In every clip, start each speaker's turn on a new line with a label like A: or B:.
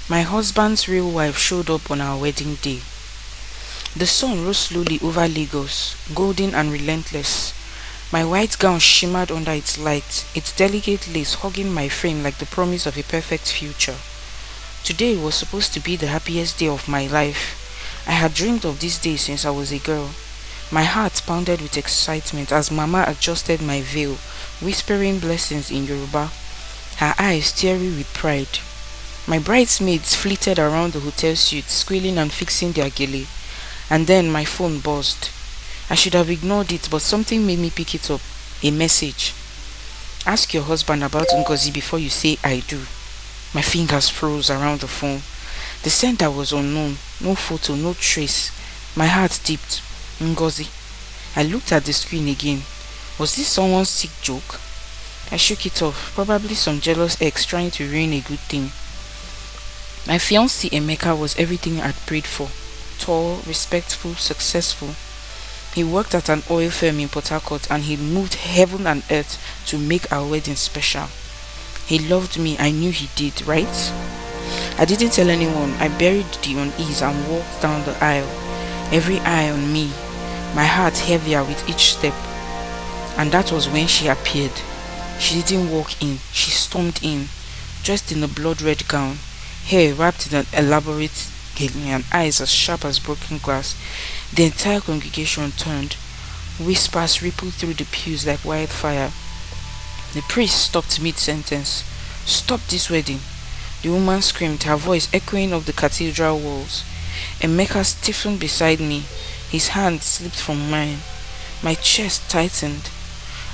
A: My husband's real wife showed up on our wedding day. The sun rose slowly over Lagos, golden and relentless. My white gown shimmered under its light, its delicate lace hugging my frame like the promise of a perfect future. Today was supposed to be the happiest day of my life. I had dreamed of this day since I was a girl. My heart pounded with excitement as Mama adjusted my veil, whispering blessings in Yoruba, her eyes teary with pride. My bridesmaids flitted around the hotel suite, squealing and fixing their gele. And then my phone buzzed. I should have ignored it, but something made me pick it up. A message. Ask your husband about Ngozi before you say I do. My fingers froze around the phone. The sender was unknown. No photo, no trace. My heart dipped. Ngozi. I looked at the screen again. Was this someone's sick joke? I shook it off. Probably some jealous ex trying to ruin a good thing. My fiancé Emeka was everything I'd prayed for. Tall, respectful, successful. He worked at an oil firm in Port Harcourt and he moved heaven and earth to make our wedding special. He loved me, I knew he did, right? I didn't tell anyone. I buried the unease and walked down the aisle. Every eye on me, my heart heavier with each step. And that was when she appeared. She didn't walk in, she stormed in, dressed in a blood-red gown, hair wrapped in an elaborate gele and eyes as sharp as broken glass. The entire congregation turned. Whispers rippled through the pews like wildfire. The priest stopped mid-sentence. Stop this wedding. The woman screamed, her voice echoing off the cathedral walls. Emeka stiffened beside me. His hand slipped from mine. My chest tightened.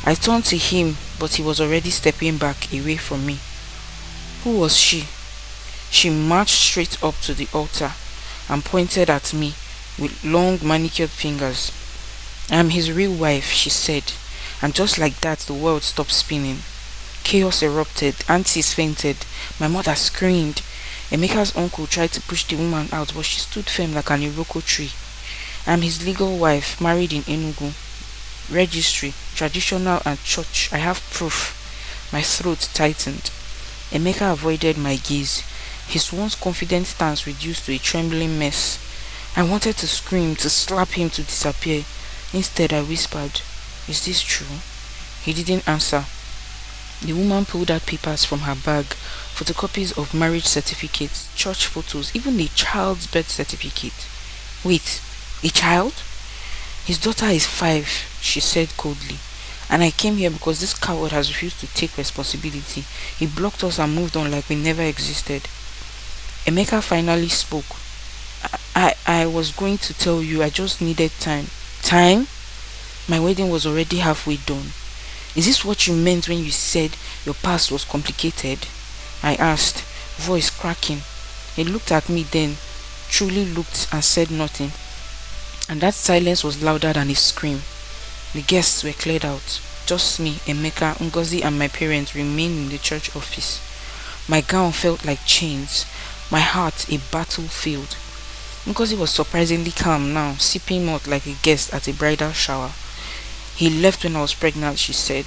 A: I turned to him, but he was already stepping back away from me. Who was she? She marched straight up to the altar and pointed at me with long manicured fingers. I am his real wife, she said, and just like that the world stopped spinning. Chaos erupted, aunties fainted, my mother screamed. Emeka's uncle tried to push the woman out, but she stood firm like an Iroko tree. I am his legal wife, married in Enugu. Registry, traditional and church, I have proof. My throat tightened. Emeka avoided my gaze. His once confident stance reduced to a trembling mess. I wanted to scream, to slap him to disappear. Instead I whispered, "Is this true?" He didn't answer. The woman pulled out papers from her bag, photocopies of marriage certificates, church photos, even a child's birth certificate. Wait, a child? His daughter is 5, she said coldly. And I came here because this coward has refused to take responsibility. He blocked us and moved on like we never existed. Emeka finally spoke. I was going to tell you, I just needed time. Time? My wedding was already halfway done. Is this what you meant when you said your past was complicated? I asked, voice cracking. He looked at me then, truly looked and said nothing. And that silence was louder than his scream. The guests were cleared out. Just me, Emeka, Ngozi and my parents remained in the church office. My gown felt like chains, my heart a battlefield. Ngozi was surprisingly calm now, sipping malt like a guest at a bridal shower. He left when I was pregnant, she said.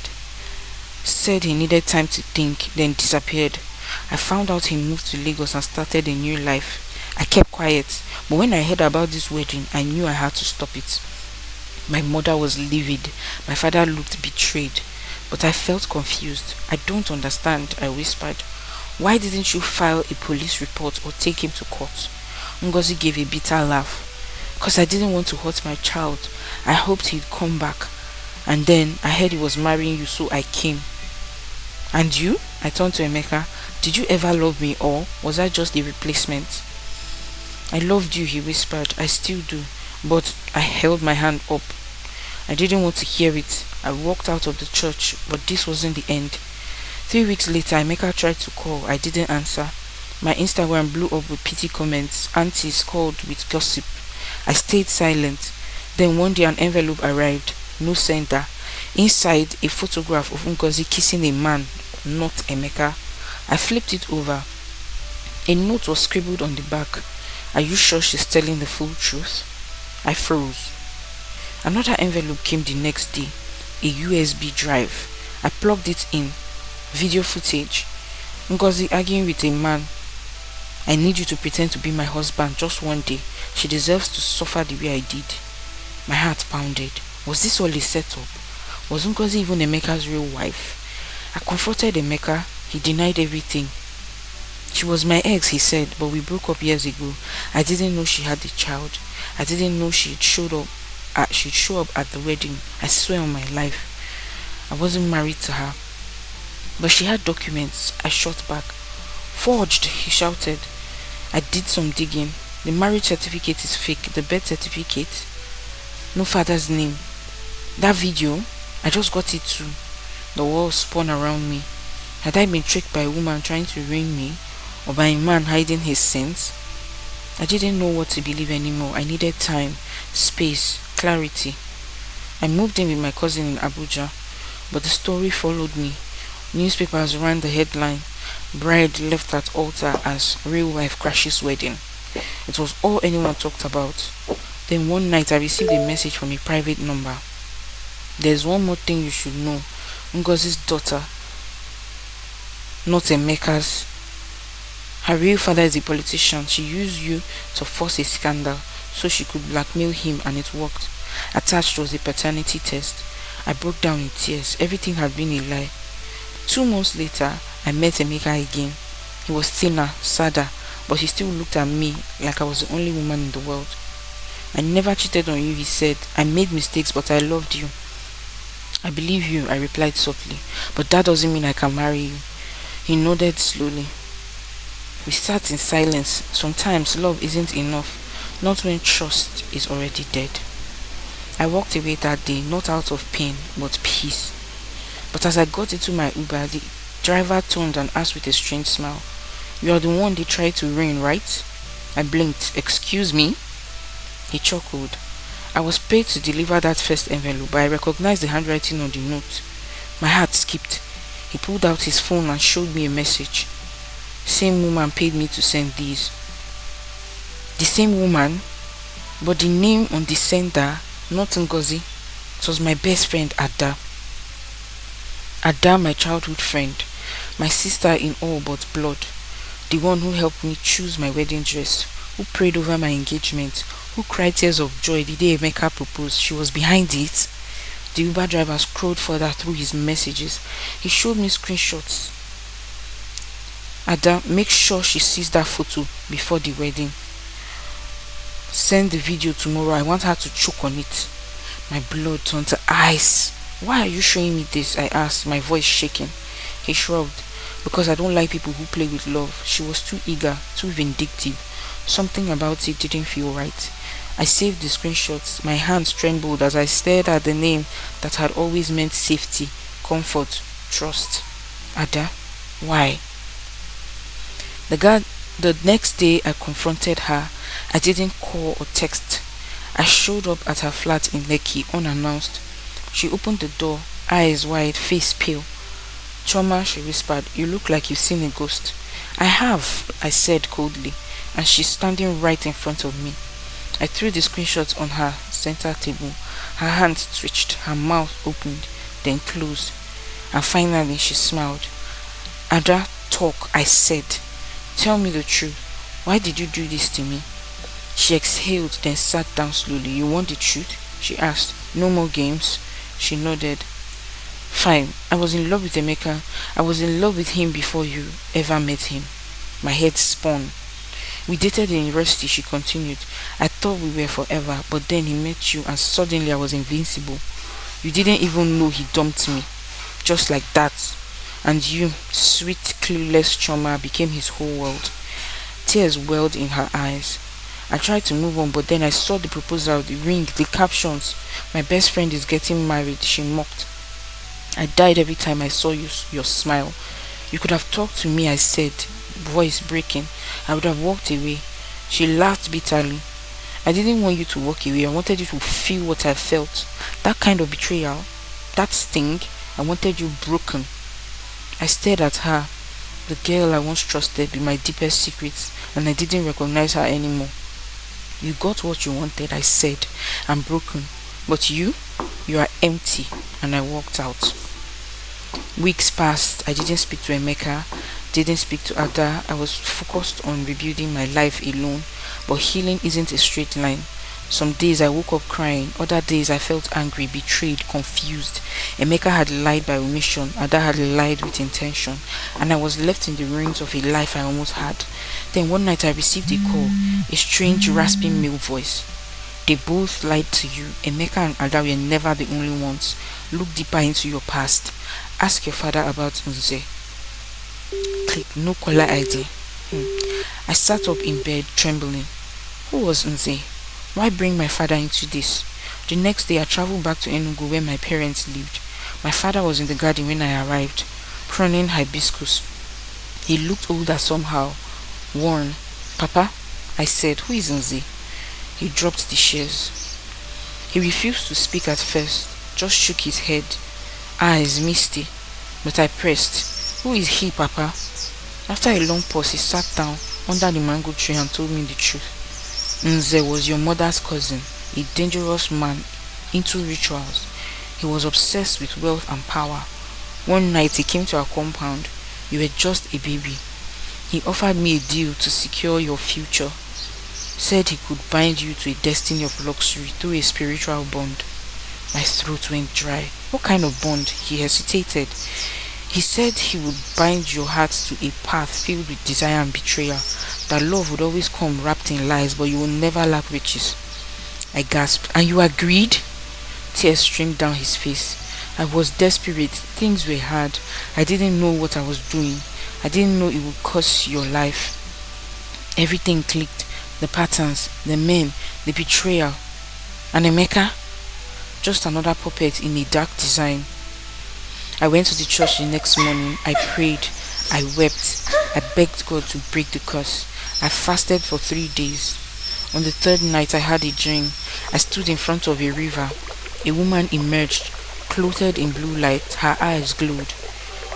A: Said he needed time to think, then disappeared. I found out he moved to Lagos and started a new life. I kept quiet, but when I heard about this wedding, I knew I had to stop it. My mother was livid. My father looked betrayed. But I felt confused. I don't understand, I whispered. Why didn't you file a police report or take him to court? Ngozi gave a bitter laugh. Because I didn't want to hurt my child. I hoped he'd come back. And then I heard he was marrying you, so I came. And you? I turned to Emeka. Did you ever love me, or was I just a replacement? I loved you, he whispered. I still do. But I held my hand up. I didn't want to hear it. I walked out of the church, but this wasn't the end. 3 weeks later, Emeka tried to call. I didn't answer. My Instagram blew up with pity comments. Aunties called with gossip. I stayed silent. Then one day an envelope arrived. No sender. Inside, a photograph of Ngozi kissing a man, not Emeka. I flipped it over. A note was scribbled on the back. Are you sure she's telling the full truth? I froze. Another envelope came the next day. A USB drive. I plugged it in. Video footage. Ngozi arguing with a man. I need you to pretend to be my husband just one day. She deserves to suffer the way I did. My heart pounded. Was this all a setup? Was Ngozi even Emeka's real wife? I confronted Emeka. He denied everything. She was my ex, he said, but we broke up years ago. I didn't know she had a child. I didn't know she'd show up at the wedding. I swear on my life. I wasn't married to her. But she had documents. I shot back. Forged, he shouted. I did some digging. The marriage certificate is fake. The birth certificate, no father's name. That video, I just got it too. The walls spun around me. Had I been tricked by a woman trying to ruin me, or by a man hiding his sins? I didn't know what to believe anymore. I needed time, space, clarity. I moved in with my cousin in Abuja, but the story followed me. Newspapers ran the headline, "Bride left at altar as real wife crashes wedding." It was all anyone talked about. Then one night I received a message from a private number. "There's one more thing you should know. Ngozi's daughter, not Emeka's. Her real father is a politician. She used you to force a scandal so she could blackmail him, and it worked. Attached was a paternity test." I broke down in tears. Everything had been a lie. 2 months later, I met Emeka again. He was thinner, sadder, but he still looked at me like I was the only woman in the world. "I never cheated on you," he said. "I made mistakes, but I loved you." "I believe you," I replied softly, "but that doesn't mean I can marry you." He nodded slowly. We sat in silence. Sometimes love isn't enough, not when trust is already dead. I walked away that day, not out of pain, but peace. But as I got into my Uber, the driver turned and asked with a strange smile, "You are the one they tried to ruin, right?" I blinked. "Excuse me?" He chuckled. I was paid to deliver that first envelope, but I recognized the handwriting on the note. My heart skipped. He pulled out his phone and showed me a message. "Same woman paid me to send these." The same woman? But the name on the sender, not Ngozi. It was my best friend, Ada. Ada, my childhood friend. My sister in all but blood. The one who helped me choose my wedding dress, who prayed over my engagement, who cried tears of joy the day Emeka proposed. She was behind it. The Uber driver scrolled further through his messages. He showed me screenshots. "Ada, make sure she sees that photo before the wedding. Send the video tomorrow. I want her to choke on it." My blood turned to ice. "Why are you showing me this?" I asked, my voice shaking. He shrugged. "Because I don't like people who play with love." She was too eager, too vindictive. Something about it didn't feel right. I saved the screenshots. My hands trembled as I stared at the name that had always meant safety, comfort, trust. "Ada, why?" The next day I confronted her. I didn't call or text. I showed up at her flat in Lekki unannounced. She opened the door, eyes wide, face pale. "Chioma," she whispered, "you look like you've seen a ghost." "I have," I said coldly, and she's standing right in front of me. I threw the screenshots on her center table. Her hands twitched, her mouth opened, then closed, and finally she smiled. "Ada, talk," I said. "Tell me the truth. Why did you do this to me?" She exhaled, then sat down slowly. "You want the truth?" she asked. "No more games?" She nodded. "Fine. I was in love with Emeka. I was in love with him before you ever met him." My head spun. "We dated in university," she continued. "I thought we were forever, but then he met you and suddenly I was invincible. You didn't even know he dumped me. Just like that. And you, sweet, clueless Chioma, became his whole world." Tears welled in her eyes. I tried to move on, but then I saw the proposal, the ring, the captions. "My best friend is getting married," she mocked. "I died every time I saw your smile. You could have talked to me," I said, voice breaking. "I would have walked away." She laughed bitterly. "I didn't want you to walk away. I wanted you to feel what I felt. That kind of betrayal, that sting, I wanted you broken." I stared at her, the girl I once trusted with my deepest secrets, and I didn't recognize her anymore. "You got what you wanted," I said. "I'm broken. But you are empty." And I walked out. Weeks passed. I didn't speak to Emeka, didn't speak to Ada. I was focused on rebuilding my life alone. But healing isn't a straight line. Some days I woke up crying, other days I felt angry, betrayed, confused. Emeka had lied by omission, Ada had lied with intention, and I was left in the ruins of a life I almost had. Then one night I received a call, a strange, rasping male voice. They both lied to you. Emeka and Ada were never the only ones. Look deeper into your past. Ask your father about Nze. Click no caller ID. I sat up in bed, trembling. Who was Nze? Why bring my father into this? The next day I traveled back to Enugu where my parents lived. My father was in the garden when I arrived, pruning hibiscus. He looked older somehow, worn. Papa, I said, who is Nze? He dropped the shears. He refused to speak at first, just shook his head, eyes misty. But I pressed. Who is he, Papa? After a long pause, he sat down under the mango tree and told me the truth. Nze was your mother's cousin, a dangerous man into rituals. He was obsessed with wealth and power. One night he came to our compound. You were just a baby. He offered me a deal to secure your future. Said he could bind you to a destiny of luxury through a spiritual bond. My throat went dry. What kind of bond? He hesitated. He said he would bind your heart to a path filled with desire and betrayal. That love would always come wrapped in lies, but you will never lack riches. I gasped. And you agreed? Tears streamed down his face. I was desperate. Things were hard. I didn't know what I was doing. I didn't know it would cost your life. Everything clicked. The patterns, the men, the betrayal. And Emeka? Just another puppet in a dark design. I went to the church the next morning. I prayed. I wept. I begged God to break the curse. I fasted for 3 days. On the third night I had a dream. I stood in front of a river. A woman emerged, clothed in blue light. Her eyes glowed.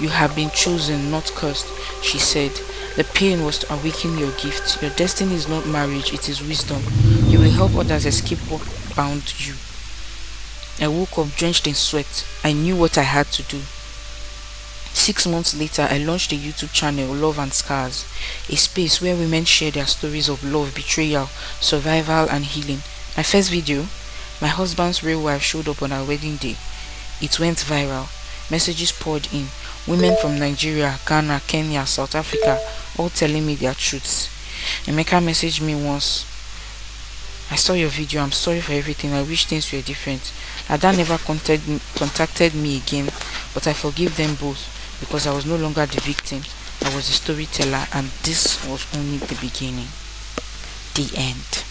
A: You have been chosen, not cursed, she said. The pain was to awaken your gift. Your destiny is not marriage, it is wisdom. You will help others escape what bound you. I woke up drenched in sweat. I knew what I had to do. 6 months later, I launched a YouTube channel, Love and Scars, a space where women share their stories of love, betrayal, survival, and healing. My first video, my husband's real wife showed up on our wedding day. It went viral. Messages poured in. Women from Nigeria, Ghana, Kenya, South Africa, all telling me their truths. Emeka messaged me once. I saw your video. I'm sorry for everything. I wish things were different. Ada never contacted me again, but I forgive them both because I was no longer the victim. I was the storyteller, and this was only the beginning. The end.